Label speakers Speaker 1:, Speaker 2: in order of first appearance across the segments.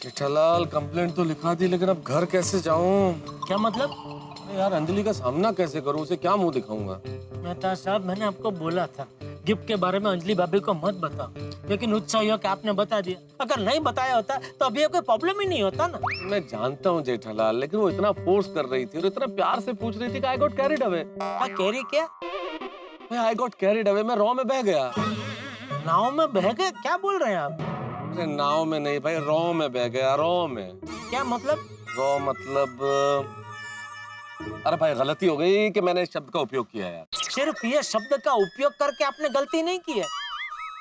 Speaker 1: Jethalal complaint तो लिखा दी, लेकिन अब घर कैसे जाऊं?
Speaker 2: क्या मतलब?
Speaker 1: यार अंजलि का सामना कैसे करूं? उसे क्या मुंह दिखाऊंगा?
Speaker 2: मेहता साहब, मैंने आपको बोला था गिफ्ट के बारे में अंजलि भाभी को मत बताओ, लेकिन उत्साह हुआ कि आपने बता दिया। अगर नहीं बताया होता तो अभी कोई प्रॉब्लम ही नहीं होता ना।
Speaker 1: मैं जानता हूँ जेठालाल, लेकिन वो इतना फोर्स कर रही थी और इतना प्यार से पूछ रही थी कि आई गॉट कैरिड अवे।
Speaker 2: कह रही क्या?
Speaker 1: आई गॉट कैरिड अवे, मैं रॉ में बह गया।
Speaker 2: नाव में बह गए? क्या बोल रहे हैं आप?
Speaker 1: अरे नाव में नहीं भाई, रॉ में बह गया, रॉ में।
Speaker 2: क्या मतलब?
Speaker 1: रॉ मतलब अरे भाई गलती हो गई कि मैंने इस शब्द का उपयोग किया यार।
Speaker 2: सिर्फ ये शब्द का उपयोग करके आपने गलती नहीं की है,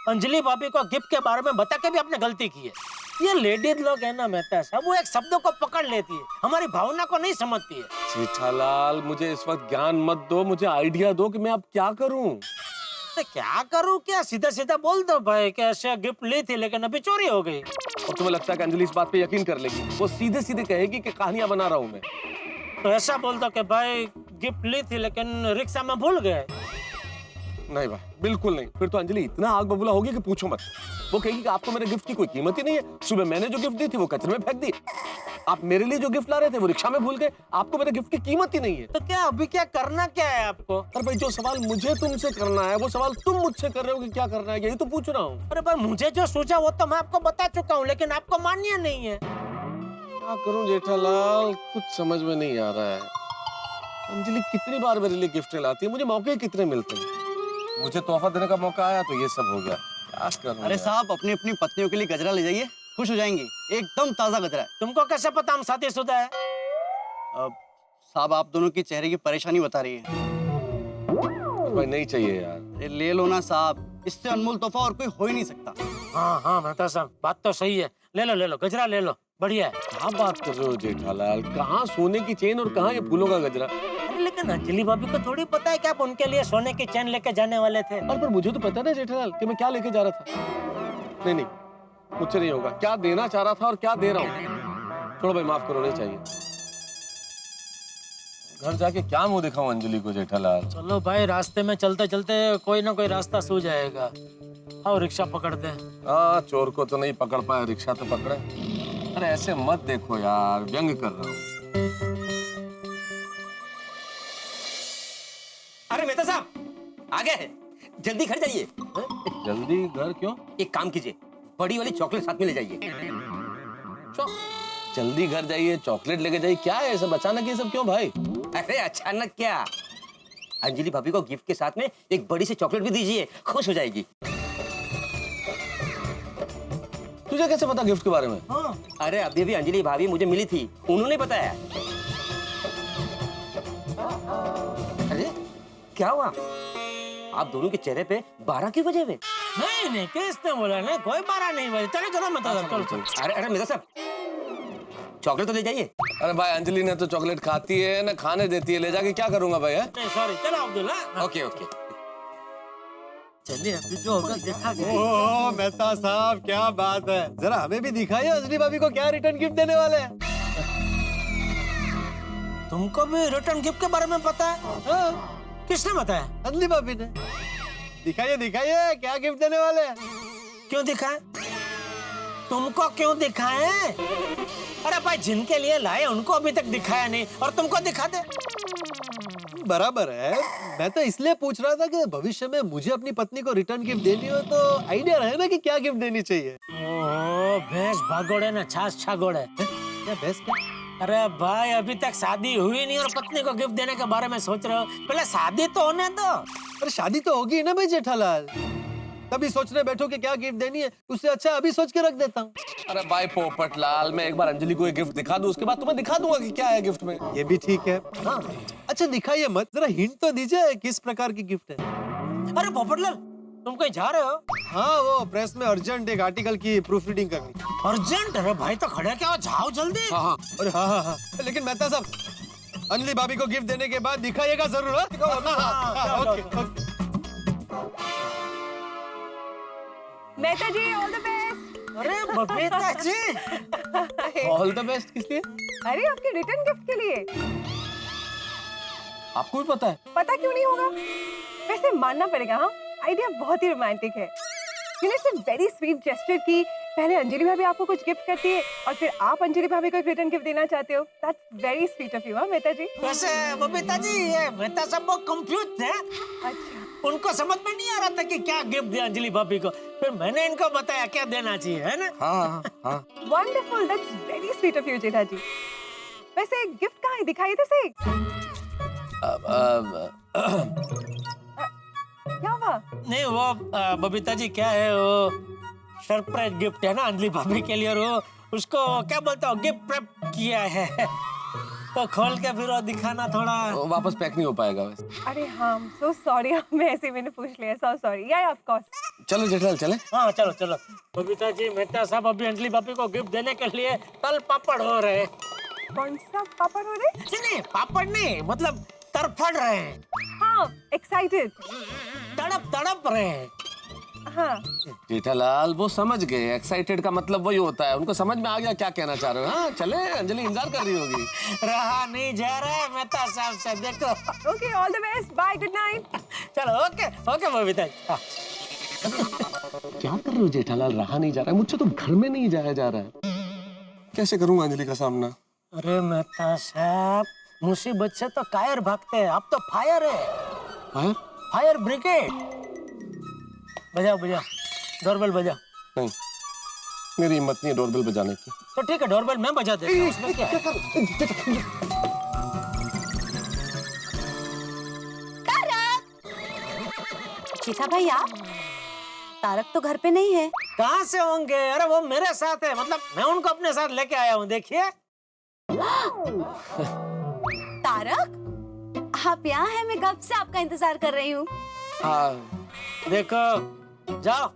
Speaker 2: अंजलि भाभी को गिफ्ट के बारे में बता के भी आपने गलती की है। ये लेडीज लोग है ना मेहता साहब, वो एक शब्द को पकड़ लेती है, हमारी भावना को नहीं समझती है।
Speaker 1: जेठालाल मुझे इस वक्त ज्ञान मत दो, मुझे आइडिया दो कि मैं अब क्या करूं।
Speaker 2: तो क्या करूं? क्या सीधा सीधा बोल दो भाई कि ऐसे गिफ्ट ली थी लेकिन अभी चोरी हो गई।
Speaker 1: और तुम्हें लगता है कि अंजलि इस बात पे यकीन कर लेगी? वो सीधे सीधे कहेगी कि कहानियां बना रहा हूं मैं।
Speaker 2: तो ऐसा बोल दो कि भाई गिफ्ट ली थी लेकिन रिक्शा में भूल गए।
Speaker 1: नहीं भाई, बिल्कुल नहीं। फिर तो अंजलि इतना आग बबूला होगी कि पूछो मत। वो कहेगी कि आपको मेरे गिफ्ट की कोई कीमत ही नहीं है। सुबह मैंने जो गिफ्ट दी थी वो कचरे में फेंक दी। आप मेरे लिए जो गिफ्ट ला रहे थे वो रिक्शा में भूल गए। आपको मेरे गिफ्ट की कीमत ही नहीं है।
Speaker 2: तो क्या अभी क्या करना क्या है आपको?
Speaker 1: अरे भाई, जो सवाल मुझे तुमसे करना है वो सवाल तुम मुझसे कर रहे हो कि क्या करना है, यही तो पूछ रहा हूँ।
Speaker 2: अरे भाई, मुझे जो सूझा वो तो मैं आपको बता चुका हूँ, लेकिन आपको मान्य नहीं है।
Speaker 1: क्या करूं जेठालाल, कुछ समझ में नहीं आ रहा है। अंजलि कितनी बार मेरे लिए गिफ्ट लाती है, मुझे मौके कितने मिलते हैं। मुझे तोहफा देने का मौका आया तो ये सब हो गया। क्या करूं
Speaker 3: अरे
Speaker 1: यार?
Speaker 3: साहब, अपनी अपनी पत्नियों के लिए गजरा ले जाइए, खुश हो जाएंगी। एकदम ताजा गजरा है।
Speaker 2: तुमको कैसे पता हम शादीशुदा है?
Speaker 3: अब साहब, आप दोनों की चेहरे की परेशानी बता रही है।
Speaker 1: भाई नहीं चाहिए यार।
Speaker 3: अरे ले लो ना साहब, इससे अनमोल तोहफा और कोई हो ही नहीं सकता।
Speaker 2: हाँ हाँ मेहता साहब, बात तो सही है। ले लो गजरा ले लो, बढ़िया है।
Speaker 1: क्या बात कर रहे हो जेठालाल? कहाँ सोने की चेन और कहाँ ये फूलों का गजरा?
Speaker 2: अरे लेकिन अंजलि भाभी को थोड़ी पता है कि आप उनके लिए सोने की चैन लेके जाने वाले थे।
Speaker 1: और पर मुझे तो पता ना जेठालाल कि मैं क्या लेके जा रहा था। नहीं नहीं, मुझसे नहीं होगा। क्या देना चाह रहा था और क्या दे रहा हूँ। छोड़ो भाई, माफ करो, नहीं चाहिए। घर जाके क्या मुंह दिखाऊं अंजलि को जेठालाल?
Speaker 2: चलो भाई, रास्ते में चलते चलते कोई ना कोई रास्ता सूझ जाएगा। आओ रिक्शा पकड़ते हैं।
Speaker 1: हाँ, चोर को तो नहीं पकड़ पाया, रिक्शा तो पकड़े। अरे ऐसे मत देखो यार, व्यंग कर रहा हूँ।
Speaker 4: अरे मेहता साहब आ गए हैं, जल्दी घर जाइए।
Speaker 1: जल्दी घर क्यों?
Speaker 4: एक काम कीजिए, बड़ी वाली चॉकलेट साथ में ले जाइए।
Speaker 1: जल्दी घर जाइए, चॉकलेट लेके जाइए, क्या है सब अचानक ये सब क्यों भाई?
Speaker 4: अरे अचानक क्या, अंजलि भाभी को गिफ्ट के साथ में एक बड़ी सी चॉकलेट भी दीजिए, खुश हो जाएगी।
Speaker 1: तुझे कैसे पता गिफ्ट के बारे में?
Speaker 2: हाँ।
Speaker 4: अरे अभी अभी अंजलि भाभी मुझे मिली थी, उन्होंने बताया। अरे क्या हुआ, आप दोनों के चेहरे पे 12 क्यों बजे हुए?
Speaker 2: नहीं नहीं, किसने बोला? नहीं, कोई 12 नहीं बजे। चलो चलो मेहता साहब, चलो चलो।
Speaker 4: अरे अरे मेहता साहब, चॉकलेट तो ले जाइए।
Speaker 1: अरे भाई, अंजलि ने तो चॉकलेट खाती है ना खाने देती है, ले जाके क्या करूंगा भाई? है
Speaker 2: नहीं सॉरी, चलो अब्दुल्ला।
Speaker 4: Okay okay.
Speaker 2: चलिए, अभी जो होगा देखा गया।
Speaker 3: ओह मेहता साहब, क्या बात है। जरा हमें भी दिखाइए अंजलि भाभी को क्या रिटर्न गिफ्ट देने वाले हैं।
Speaker 2: तुमको भी रिटर्न गिफ्ट के बारे में पता है?
Speaker 3: हाँ,
Speaker 2: किसने बताया?
Speaker 3: अंजलि भाभी ने। दिखाइए दिखाइए, क्या गिफ्ट देने वाले हैं।
Speaker 2: क्यों दिखाए? तुमको क्यों दिखाए? अरे भाई, जिनके लिए लाए उनको अभी तक दिखाया नहीं और तुमको दिखा दे।
Speaker 3: बराबर है, मैं तो इसलिए पूछ रहा था कि भविष्य में मुझे अपनी पत्नी को रिटर्न गिफ्ट देनी हो तो आइडिया रहे ना कि क्या गिफ्ट देनी चाहिए।
Speaker 2: ओह, भैंस भागोड़े ना छाछ छागोड़े।
Speaker 3: क्या बेस्ट क्या?
Speaker 2: अरे भाई, अभी तक शादी हुई नहीं और पत्नी को गिफ्ट देने के बारे में सोच रहे हो? पहले शादी तो होने दो।
Speaker 3: अरे शादी तो होगी ना भाई जेठालाल, तभी सोचने बैठो कि क्या गिफ्ट देनी है। उससे अच्छा अभी सोच के रख देता हूँ।
Speaker 1: अरे भाई पोपट लाल, मैं एक बार अंजलि को एक गिफ्ट दिखा दूं, उसके बाद तुम्हें दिखा दूंगा कि क्या है गिफ्ट में।
Speaker 3: ये भी ठीक है। हाँ, अच्छा दिखाइए मत, जरा हिंट तो दीजिए किस प्रकार की गिफ्ट है।
Speaker 2: अरे पोपटलाल, तुम कहीं जा रहे हो?
Speaker 3: हाँ, वो प्रेस में अर्जेंट एक आर्टिकल की प्रूफ रीडिंग करनी।
Speaker 2: अर्जेंट? अरे भाई, तो खड़े क्या हो, जाओ जल्दी।
Speaker 1: हाँ हाँ,
Speaker 3: अरे हाँ हाँ हाँ, लेकिन मेहता साहब, अंजलि भाभी को गिफ्ट देने के बाद दिखाइएगा जरूर। हाँ? Okay okay.
Speaker 5: Mehta ji, all the best.
Speaker 2: अरे Babita ji,
Speaker 1: all the best किस लिए?
Speaker 5: अरे आपके रिटर्न गिफ्ट के लिए।
Speaker 1: आपको भी पता है?
Speaker 5: पता क्यों नहीं होगा? वैसे मानना पड़ेगा, हाँ, आइडिया बहुत ही रोमांटिक है। It's a very sweet gesture कि पहले अंजलि भाभी आपको कुछ गिफ्ट करती है और फिर आप अंजलि भाभी को एक रिटर्न गिफ्ट देना चाहते हो। That's very sweet of you, Mehta ji.
Speaker 2: वैसे बबीता जी, ये मेहता साहब बहुत कंफ्यूज थे।
Speaker 5: अच्छा,
Speaker 2: उनको समझ में नहीं आ रहा था कि क्या गिफ्ट दे अंजलि भाभी को। फिर मैंने इनको बताया क्या देना चाहिए, है ना?
Speaker 1: हाँ हाँ
Speaker 5: wonderful, that's very sweet of you Jetha ji. वैसे गिफ्ट कहाँ है, दिखाइए तो सही। क्या हुआ?
Speaker 2: नहीं वो बबीता जी क्या है, वो सरप्राइज गिफ्ट है ना अंजलि भाभी के लिए, और वो उसको क्या बोलता हूँ गिफ्ट प्रेप किया है तो खोल के फिर वो दिखाना थोड़ा।
Speaker 1: वापस पैक नहीं हो पाएगा वैसे।
Speaker 5: अरे हाँ, सो सॉरी, मैं ऐसे मैंने पूछ लिया, सो सॉरी। या ऑफ कोर्स।
Speaker 1: चलो जेठालाल चले।
Speaker 2: हाँ चलो चलो। बबीता जी, मेहता साहब अभी अंजलि भाभी को गिफ्ट देने के लिए तल पापड़ हो रहे हैं।
Speaker 5: कौन सा पापड़ हो रहे?
Speaker 2: नहीं पापड़ नहीं, मतलब तड़फड़ रहे हैं,
Speaker 5: हाँ, एक्साइटेड।
Speaker 2: तड़प तड़प रहे हैं।
Speaker 5: हाँ,
Speaker 1: जेठालाल वो समझ गए, एक्साइटेड का मतलब वही होता है, उनको समझ में आ गया क्या कहना चाह रहे हो। हाँ चले, अंजलि इंतजार कर रही होगी।
Speaker 2: रहा नहीं जा रहा है मेहता साहब से, देखो।
Speaker 5: Okay, all the best, bye, good night.
Speaker 2: चलो ओके ओके बबीता जी। हाँ।
Speaker 1: क्या कर रहे हो जेठालाल, रहा नहीं जा रहा है मुझसे, तो घर में नहीं जाया जा रहा है। कैसे करूंगा अंजलि का सामना?
Speaker 2: अरे मेहता साहब, मुसीबत से तो कायर भागते हैं, आप तो फायर है,
Speaker 1: हाँ?
Speaker 2: Fire brigade. बजाओ बजाओ, डोरबेल बजाओ।
Speaker 1: नहीं, मेरी हिम्मत नहीं है डोरबेल बजाने की।
Speaker 2: तो ठीक है, डोरबेल मैं बजा देता हूँ, उसमें क्या है?
Speaker 6: चीथा भैया, तारक तो घर पे नहीं है।
Speaker 2: कहाँ से होंगे? अरे वो मेरे साथ है, मतलब मैं उनको अपने साथ लेके आया हूँ, देखिए।
Speaker 6: तारक, आप यहाँ हैं? मैं कब से आपका इंतजार कर रही हूँ।
Speaker 1: हाँ
Speaker 2: देखो, जाओ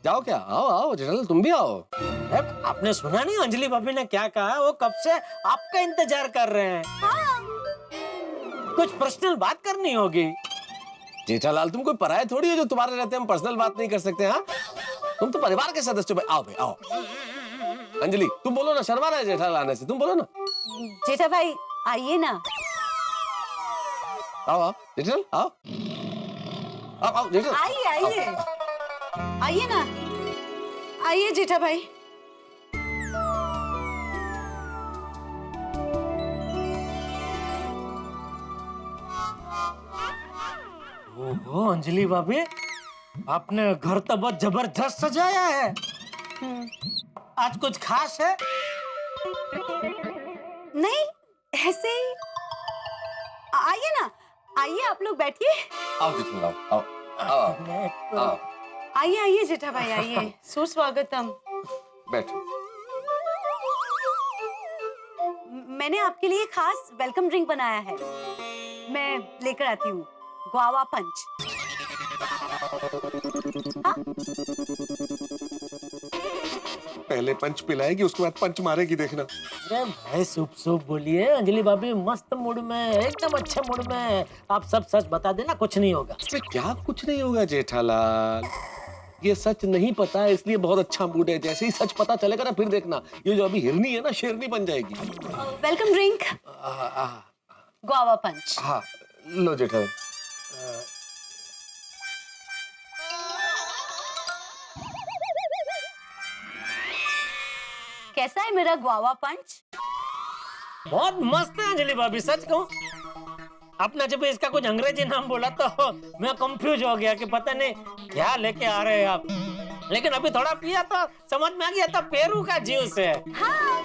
Speaker 1: जाओ, क्या आओ आओ जेठालाल, तुम भी आओ।
Speaker 2: अरे, आपने सुना नहीं अंजलि भाभी ने क्या कहा? वो कब से आपका इंतजार कर रहे हैं। कुछ पर्सनल बात करनी होगी।
Speaker 1: जेठालाल तुम कोई पराये थोड़ी हो जो तुम्हारे रहते हम पर्सनल बात नहीं कर सकते। हाँ तुम तो परिवार के सदस्य हो। आओ भाई आओ। अंजलि तुम बोलो ना, शर्मा रहा है जेठालाल आने से, तुम बोलो ना।
Speaker 6: जेठा भाई आइए ना।
Speaker 1: आओ आओ जेठालाल आओ आओ आओ जेठालाल।
Speaker 6: आइए आइए आइए ना, आइए जेठा भाई।
Speaker 2: ओहो अंजलि भाभी, आपने घर तो बहुत जबरदस्त सजाया है। आज कुछ खास है?
Speaker 6: नहीं, ऐसे ही। आइए ना, आइए आप लोग बैठिए।
Speaker 1: आओ जेठालाल आओ आओ आओ आओ।
Speaker 6: आइए आइए जेठा भाई आइए। सुस्वागतम।
Speaker 1: बैठो।
Speaker 6: मैंने आपके लिए खास वेलकम ड्रिंक बनाया है, मैं लेकर आती हूँ। गुआवा पंच। हाँ?
Speaker 1: पहले पंच पिलाएगी, उसके बाद पंच मारेगी, देखना।
Speaker 2: अरे भाई सूप सूप बोलिए, अंजलि भाभी मस्त मूड में, एकदम अच्छे मूड में। आप सब सच बता देना, कुछ नहीं होगा।
Speaker 1: इसमें क्या कुछ नहीं होगा जेठालाल, ये सच नहीं पता है इसलिए बहुत अच्छा मूड है। जैसे ही सच पता चलेगा ना, फिर देखना ये जो अभी हिरनी है ना, शेरनी बन जाएगी।
Speaker 6: वेलकम ड्रिंक गुआवा पंच।
Speaker 1: हाँ लो जेठालाल।
Speaker 6: कैसा है मेरा गुआवा पंच?
Speaker 2: बहुत मस्त है अंजलि भाभी, सच कहूं। आपने जब इसका कुछ अंग्रेजी नाम बोला तो मैं कंफ्यूज हो गया कि पता नहीं क्या लेके आ रहे हैं आप। लेकिन अभी थोड़ा पिया तो समझ में आ गया था, पेरू का जूस है।
Speaker 6: हाँ।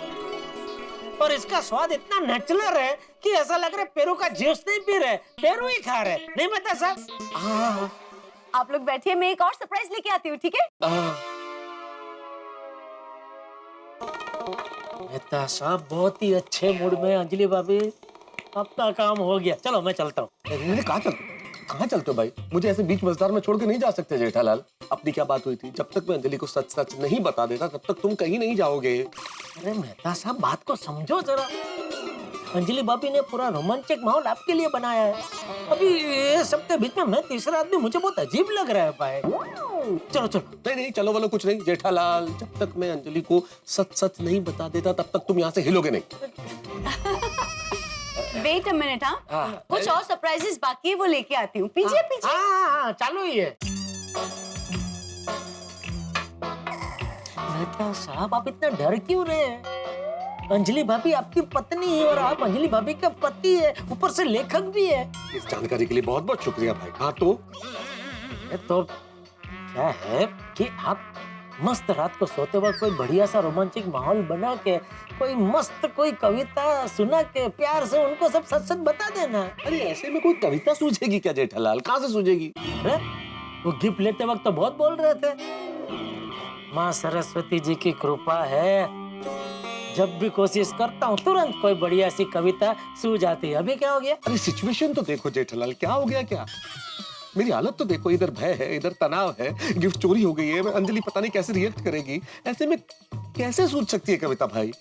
Speaker 2: और इसका स्वाद इतना नेचुरल है कि ऐसा लग रहा है पेरू का जूस नहीं पी रहे, पेरू ही खा रहे। नहीं पता साहब?
Speaker 1: हाँ
Speaker 6: आप लोग बैठिए, मैं एक और सरप्राइज लेके आती हूँ, ठीक है?
Speaker 2: मेहता साहब बहुत ही अच्छे मूड में। अंजलि भाभी आपका काम हो गया, चलो मैं चलता हूँ।
Speaker 1: कहाँ चलते हो भाई? मुझे ऐसे बीच बाजार में छोड़ के नहीं जा सकते जेठालाल। अपनी क्या बात हुई थी? जब तक मैं अंजलि को सच सच नहीं बता देता तब तक तुम कहीं नहीं जाओगे।
Speaker 2: अरे मेहता साहब बात को समझो जरा। अंजलि भाभी ने पूरा रोमांचक माहौल आपके लिए बनाया है। अभी ये सबके बीच में मैं तीसरा आदमी, मुझे बहुत अजीब लग रहा है भाई। चलो चलो।
Speaker 1: नहीं नहीं चलो वालो कुछ नहीं जेठालाल, जब तक मैं अंजलि को सच सच नहीं बता देता तब तक तुम यहाँ से हिलोगे नहीं।
Speaker 6: Wait a minute. हाँ, कुछ और सरप्राइजेस बाकी है, वो लेके आती हूँ। पीछे पीछे।
Speaker 2: हाँ चालू ही है। मेहता साहब आप इतना डर क्यों रहे हैं? अंजलि भाभी आपकी पत्नी है और आप अंजलि भाभी के पति है, ऊपर से लेखक भी है।
Speaker 1: इस जानकारी के लिए बहुत बहुत शुक्रिया भाई। हाँ तो
Speaker 2: तो क्या है कि आप मस्त रात को सोते वक्त कोई बढ़िया सा रोमांटिक माहौल बना के कोई मस्त कोई कविता सुना के प्यार से उनको सब सच सच बता देना।
Speaker 1: अरे ऐसे में कोई कविता सूझेगी क्या जेठालाल? कहाँ से सूझेगी?
Speaker 2: अरे वो गिफ्ट लेते वक्त तो बहुत बोल रहे थे, माँ सरस्वती जी की कृपा है, जब भी कोशिश करता हूँ तुरंत कोई बढ़िया सी कविता सूझ आती है। अभी क्या हो गया?
Speaker 1: अरे सिचुएशन तो देखो जेठालाल, क्या हो गया क्या? मेरी हालत तो देखो, इधर भय है, इधर तनाव है, गिफ्ट चोरी हो गई है, अंजलि पता नहीं कैसे रिएक्ट करेगी। ऐसे में कैसे सूझ सकती है कविता भाई?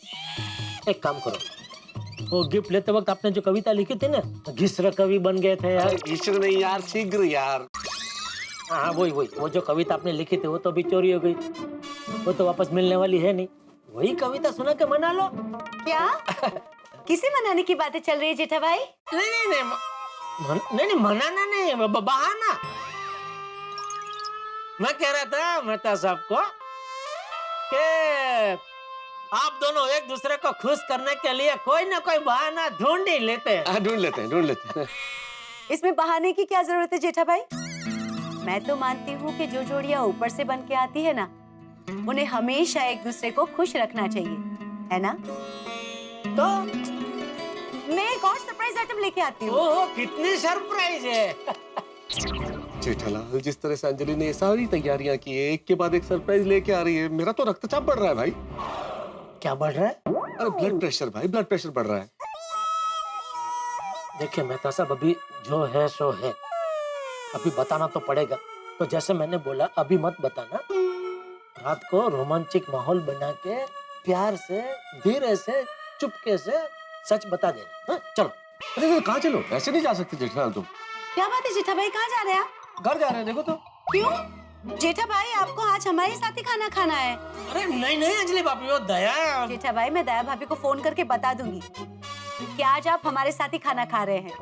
Speaker 2: एक काम करो, वो गिफ्ट लेते वक्त आपने जो कविता लिखी थी ना, घिसर कवि बन गए थे यार।
Speaker 1: ईश्वर नहीं यार, शीघ्र यार।
Speaker 2: हाँ वही वो जो कविता आपने लिखी थी वो तो अभी चोरी हो गई, वो तो वापस मिलने वाली है नहीं। वही कविता सुना के मना लो।
Speaker 6: क्या किसे मनाने की बातें चल रही है जेठा भाई?
Speaker 2: नहीं मनाना नहीं, बहाना। मैं कह रहा था मेहता साहब को कि आप दोनों एक दूसरे को खुश करने के लिए कोई ना कोई बहाना ढूंढ ही लेते हैं।
Speaker 1: ढूंढ लेते हैं।
Speaker 6: इसमें बहाने की क्या जरूरत है जेठा भाई? मैं तो मानती हूँ कि जो जोड़ियाँ ऊपर से बन के आती है ना, उन्हें हमेशा एक दूसरे को खुश रखना चाहिए, है ना?
Speaker 2: तो
Speaker 6: मैं एक और सरप्राइज आइटम लेके आती हूँ।
Speaker 2: ओह कितनी सरप्राइज है।
Speaker 1: जेठालाल, जिस तरह से अंजलि ने ये सारी तैयारियां की है, एक के बाद एक सरप्राइज लेके आ रही है, मेरा तो रक्तचाप बढ़ रहा है भाई।
Speaker 2: क्या बढ़ रहा है?
Speaker 1: अरे ब्लड प्रेशर भाई, ब्लड प्रेशर बढ़ रहा है।
Speaker 2: देखिए मेहता साहब, अभी जो है सो है, अभी बताना तो पड़ेगा। तो जैसे मैंने बोला, अभी मत बताना, रात को रोमांटिक माहौल बना के प्यार से धीरे से चुपके से सच बता देना। हाँ, चलो।
Speaker 1: अरे कहाँ चलो? ऐसे नहीं जा सकते जेठालाल तुम।
Speaker 6: क्या बात है जेठा भाई, कहाँ जा रहे हैं आप?
Speaker 1: घर जा रहे हैं, देखो तो।
Speaker 6: क्यों जेठा भाई, आपको आज हमारे साथ ही खाना खाना है।
Speaker 2: अरे नहीं अंजलि भाभी, वो दया।
Speaker 6: जेठा भाई, मैं दया भाभी को फोन करके बता दूंगी कि आज आप हमारे साथ ही खाना खा रहे हैं।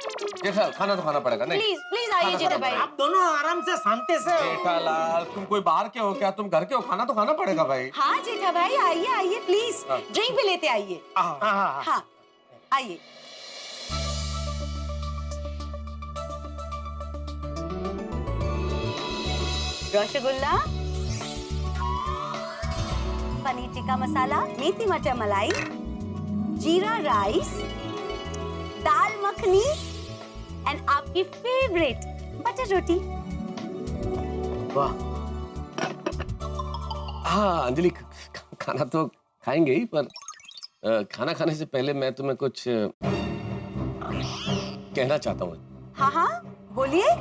Speaker 1: जेठालाल, खाना तो खाना पड़ेगा। नहीं
Speaker 6: प्लीज प्लीज आइए जेठा भाई।
Speaker 2: आप दोनों आराम से शांति से।
Speaker 1: जेठालाल, तुम कोई बाहर के हो क्या? तुम घर के हो, खाना तो खाना पड़ेगा भाई।
Speaker 6: हाँ जेठा भाई, आइए आइए प्लीज,
Speaker 1: हाँ।
Speaker 6: ड्रिंक भी लेते आइए।
Speaker 2: हाँ।
Speaker 6: हाँ आइए। रसगुल्ला, पनीर टिक्का मसाला, मेथी मटर मलाई, जीरा राइस, दाल मखनी एंड आपकी फेवरेट बटर रोटी।
Speaker 2: वाह,
Speaker 1: हाँ अंजलि, खाना तो खाएंगे ही, पर खाना खाने से पहले मैं तुम्हें कुछ कहना चाहता हूँ।
Speaker 6: हाँ हाँ बोलिए।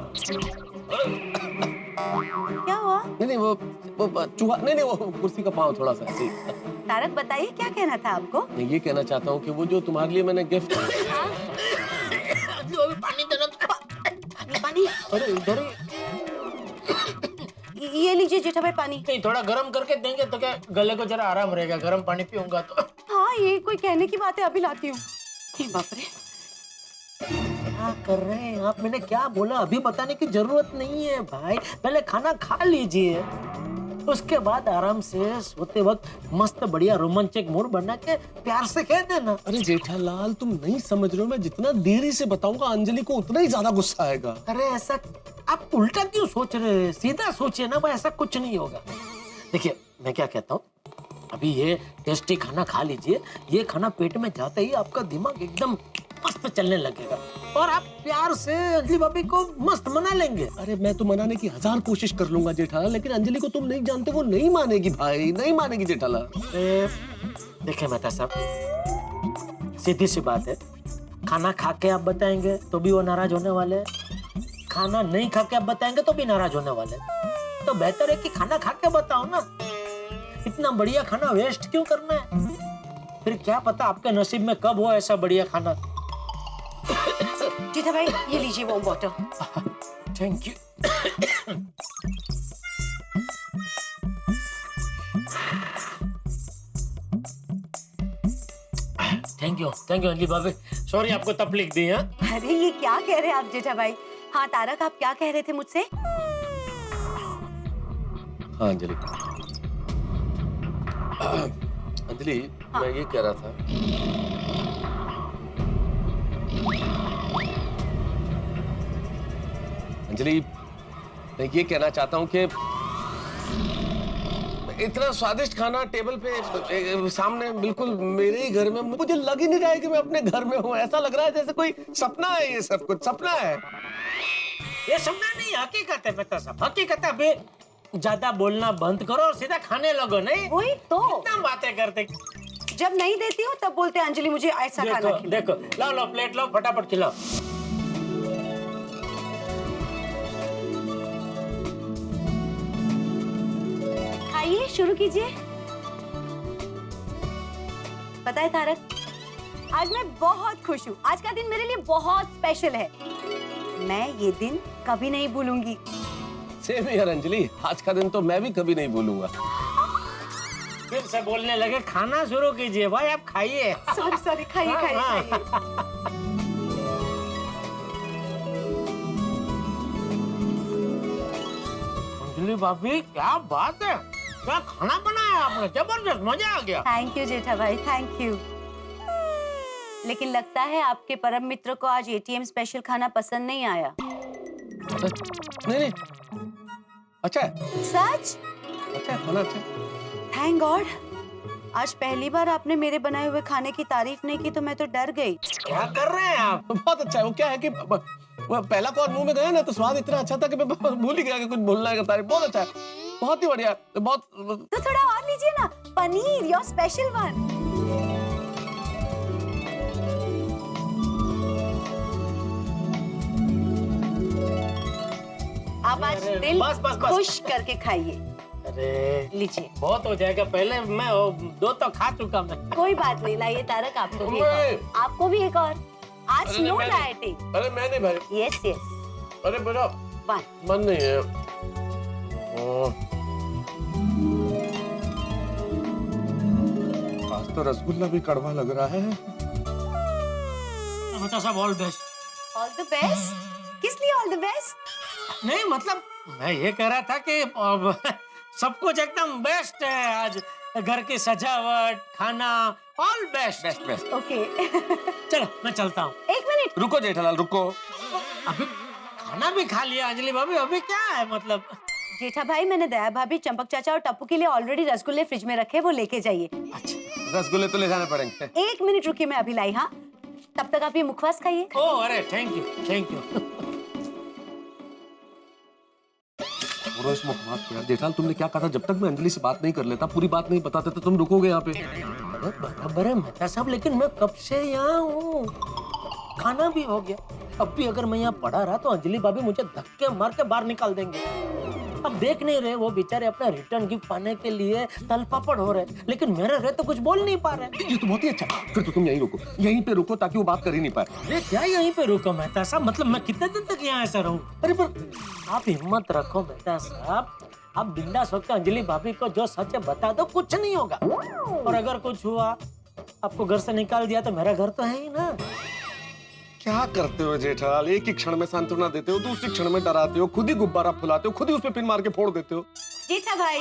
Speaker 6: क्या हुआ?
Speaker 1: नहीं वो चूहा नहीं, वो कुर्सी का पाँव थोड़ा सा ऐसे ही।
Speaker 6: तारक बताइए, क्या कहना था आपको?
Speaker 1: मैं ये कहना चाहता हूँ कि वो जो तुम्हारे लिए मैंने गिफ्ट।
Speaker 2: पानी देना।
Speaker 6: पानी।
Speaker 2: अरे इधर
Speaker 6: ये लीजिए जेठा भाई पानी।
Speaker 2: नहीं, थोड़ा गर्म करके देंगे तो क्या गले को जरा आराम रहेगा, गर्म पानी पीऊंगा तो।
Speaker 6: हाँ ये कोई कहने की बात है, अभी लाती हूँ। बाप रे,
Speaker 2: क्या कर रहे हैं आप? मैंने क्या बोला? अभी बताने की जरूरत नहीं है भाई, पहले खाना खा लीजिए, उसके बाद आराम से सोते वक्त मस्त बढ़िया रोमांचक मूड बना के प्यार से कह देना।
Speaker 1: अरे जेठालाल, तुम नहीं समझ रहे हो, मैं जितना देरी से बताऊंगा अंजलि को उतना ही ज्यादा गुस्सा आएगा।
Speaker 2: अरे ऐसा आप उल्टा क्यों सोच रहे हैं? सीधा सोचिए ना भाई, ऐसा कुछ नहीं होगा। देखिए मैं क्या कहता हूँ, अभी ये टेस्टी खाना खा लीजिए, ये खाना पेट में जाते ही आपका दिमाग एकदम मस्त चलने लगेगा और आप प्यार से अंजलि भाभी को मस्त मना लेंगे।
Speaker 1: अरे मैं तो मनाने की 1000 कोशिश कर लूंगा जेठालाल, लेकिन अंजलि को तुम नहीं जानते, वो नहीं मानेगी भाई, नहीं मानेगी जेठालाल।
Speaker 2: देखिए मेहता साहब, सीधी सी बात है, खाना खा के आप बताएंगे तो भी वो नाराज होने वाले हैं, खाना नहीं खा के आप बताएंगे तो भी नाराज होने वाले हैं। तो बेहतर है कि खाना खा के बताओ ना, इतना बढ़िया खाना वेस्ट क्यों करना है? फिर क्या पता आपके नसीब में कब हो ऐसा बढ़िया खाना।
Speaker 6: जीता भाई ये लीजिए वो water.
Speaker 2: Thank you. Thank you Anjali भाभी, सॉरी आपको तकलीफ दी है।
Speaker 6: अरे ये क्या कह रहे हैं आप जेठा भाई? हाँ तारक, आप क्या कह रहे थे मुझसे?
Speaker 1: हाँ अंजलि, अंजलि, मैं ये कह रहा था, अंजलि मैं ये कहना चाहता हूँ कि इतना स्वादिष्ट खाना टेबल पे सामने बिल्कुल मेरे ही घर में, मुझे लग ही नहीं रहा है कि मैं अपने घर में हूँ। ऐसा लग रहा है जैसे कोई सपना है, ये सब कुछ सपना है।
Speaker 2: ये सपना नहीं, हकीकत है मेहता साहब, हकीकत है। अभी ज्यादा बोलना बंद करो और सीधा खाने लगो। नहीं
Speaker 6: वही तो,
Speaker 2: इतना बातें करते।
Speaker 6: जब नहीं देती हूँ तब बोलते हैं अंजलि मुझे ऐसा खाना
Speaker 2: देखो
Speaker 6: खिलाओ।
Speaker 2: देखो, लो लो प्लेट लो, फटाफट खिलाओ।
Speaker 6: खाइए, शुरू कीजिए। पता है तारक, आज मैं बहुत खुश हूँ। आज का दिन मेरे लिए बहुत स्पेशल है। मैं ये दिन कभी नहीं भूलूंगी।
Speaker 1: सेम यार अंजलि, आज का दिन तो मैं भी कभी नहीं भूलूंगा।
Speaker 2: फिर से बोलने लगे, खाना शुरू कीजिए भाई, आप खाइए।
Speaker 6: सॉरी सॉरी, खाइए खाइए
Speaker 2: हाँ,
Speaker 6: खाइए।
Speaker 2: अंजलि भाभी क्या बात है, क्या खाना बनाया आपने, जबरदस्त, मजा आ गया।
Speaker 6: थैंक यू जेठा भाई, थैंक यू। लेकिन लगता है आपके परम मित्र को आज एटीएम स्पेशल खाना पसंद नहीं आया।
Speaker 1: नहीं नहीं, अच्छा है,
Speaker 6: सच?
Speaker 1: अच्छा है, खाना अच्छा है।
Speaker 6: Thank God. आज पहली बार आपने मेरे बनाए हुए खाने की तारीफ नहीं की तो मैं तो डर गई।
Speaker 2: क्या कर रहे हैं आप?
Speaker 1: बहुत अच्छा है। वो क्या है कि वो पहला कौर मुंह में गया ना तो स्वाद इतना अच्छा था कि मैं भूल ही गया कि कुछ बोलना है। तारीफ बहुत अच्छा है, बहुत ही बढ़िया, बहुत।
Speaker 6: तो थोड़ा और लीजिए ना, पनीर, योर स्पेशल वन। आप आज
Speaker 2: अरे,
Speaker 6: दिल
Speaker 2: बस, बस, बस।
Speaker 6: खुश करके खाइए।
Speaker 2: अरे
Speaker 6: लीजिए।
Speaker 2: बहुत हो जाएगा, पहले मैं दो तो खा चुका मैं।
Speaker 6: कोई बात नहीं, लाइए तारक, आपको भी एक
Speaker 1: नहीं।
Speaker 6: और। आपको भी एक और। आज
Speaker 1: अरे
Speaker 6: नो
Speaker 1: मैं नहीं।
Speaker 6: डाइटिंग।
Speaker 1: अरे मैं नहीं भाई,
Speaker 6: यस यस,
Speaker 1: अरे मेरा
Speaker 6: वन।
Speaker 1: मन नहीं है। आज तो रसगुल्ला भी कड़वा लग रहा है।
Speaker 2: बता सब all best.
Speaker 6: All the best. किस लिए ऑल द बेस्ट?
Speaker 2: नहीं मतलब मैं ये कह रहा था कि अब सब कुछ एकदम बेस्ट है आज, घर की सजावट, खाना, all best.
Speaker 1: Best best.
Speaker 6: Okay.
Speaker 2: चलो मैं चलता हूँ।
Speaker 6: एक मिनट।
Speaker 1: रुको जेठालाल, रुको।
Speaker 2: अभी खाना भी खा लिया अंजलि भाभी, अभी क्या है मतलब?
Speaker 6: जेठा भाई, मैंने दया भाभी, चंपक चाचा और टप्पू के लिए ऑलरेडी रसगुल्ले फ्रिज में रखे, वो लेके जाइए।
Speaker 1: रसगुल्ले तो ले जाने पड़ेंगे।
Speaker 6: एक मिनट रुकिए, मैं अभी लाई। हाँ, तब तक आप ये मुखवास खाइए।
Speaker 2: ओह अरे थैंक यू, थैंक यू।
Speaker 1: यार जेठालाल, तुमने क्या कहा था, जब तक मैं अंजलि से बात नहीं कर लेता, पूरी बात नहीं बताते तो तुम रुकोगे यहाँ पे।
Speaker 2: अरे बराबर है मेहता साहब, लेकिन मैं कब से यहाँ हूँ, खाना भी हो गया। अब भी अगर मैं यहाँ पड़ा रहा तो अंजलि भाभी मुझे धक्के मार के बाहर निकाल देंगे। अब देख नहीं रहे, वो बेचारे अपना रिटर्न गिफ्ट पाने के लिए तलपापड़ हो रहे, लेकिन मेरे रहे तो कुछ बोल नहीं पा रहे।
Speaker 1: ये तो बहुत ही अच्छा। फिर तो तुम यहीं रुको, यहीं पे रुको, ताकि वो बात कर ही नहीं पाए।
Speaker 2: अरे क्या यहीं पे रुको मेहता साहब, मतलब मैं कितने दिन तक यहाँ ऐसा रहूं? अरे पर आप हिम्मत रखो मेहता साहब, आप बिंदास होकर अंजलि भाभी को जो सच है बता दो, कुछ नहीं होगा। और अगर कुछ हुआ, आपको घर से निकाल दिया तो मेरा घर तो है ही ना।
Speaker 1: क्या करते हो जेठालाल, एक ही क्षण में सांत्वना देते हो, दूसरी क्षण में डराते हो, खुद ही गुब्बारा फुलाते हो, खुद ही उस पे पिन मार के फोड़ देते हो।
Speaker 6: जेठा भाई,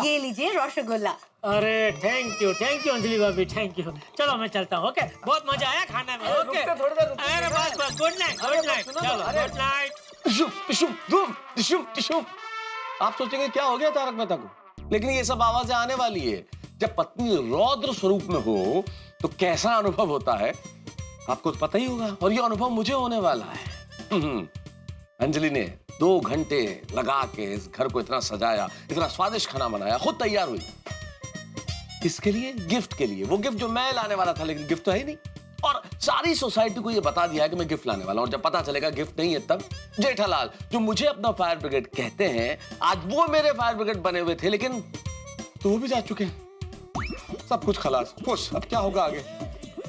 Speaker 6: ये लीजिए रसगुल्ला।
Speaker 2: अरे थैंक यू अंजलि भाभी, थैंक यू। चलो मैं चलता हूँ। ओके, बहुत मजा आया खाने में। ओके अरे बस बस, गुड नाइट, गुड नाइट, चलो गुड नाइट।
Speaker 1: आप सोचेंगे क्या हो गया तारक मेहता को, लेकिन ये सब आवाजें आने वाली है। जब पत्नी रौद्र स्वरूप में हो तो कैसा अनुभव होता है आपको तो पता ही होगा, और ये अनुभव मुझे होने वाला है। अंजलि ने 2 घंटे लगा के इस घर को इतना सजाया, इतना स्वादिष्ट खाना बनाया, खुद तैयार हुई। किसके लिए? गिफ्ट के लिए। वो गिफ्ट जो मैं लाने वाला था, लेकिन गिफ्ट तो है ही नहीं। और सारी सोसाइटी को ये बता दिया है कि मैं गिफ्ट लाने वाला हूं। और जब पता चलेगा गिफ्ट नहीं है, तब जेठालाल जो मुझे अपना फायर ब्रिगेड कहते हैं, आज वो मेरे फायर ब्रिगेड बने हुए थे, लेकिन तो वो भी जा चुके हैं। सब कुछ खलास, खुश। अब क्या होगा आगे,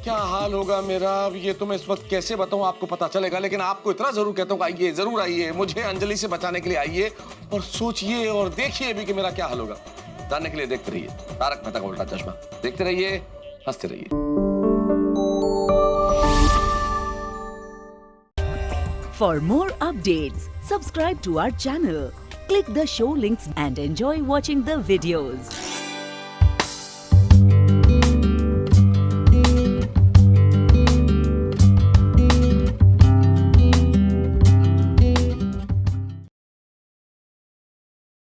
Speaker 1: क्या हाल होगा मेरा, अब ये तो मैं इस वक्त कैसे बताऊं, आपको पता चलेगा। लेकिन आपको इतना जरूर कहता हूं, आइए, जरूर आइए, मुझे अंजलि से बचाने के लिए आइए, और सोचिए और देखिए भी कि मेरा क्या हाल होगा। जानने के लिए देखते रहिए तारक मेहता का उल्टा चश्मा। देखते रहिए, हंसते रहिए।
Speaker 7: For more updates, subscribe to our channel, click the show links and enjoy watching the videos.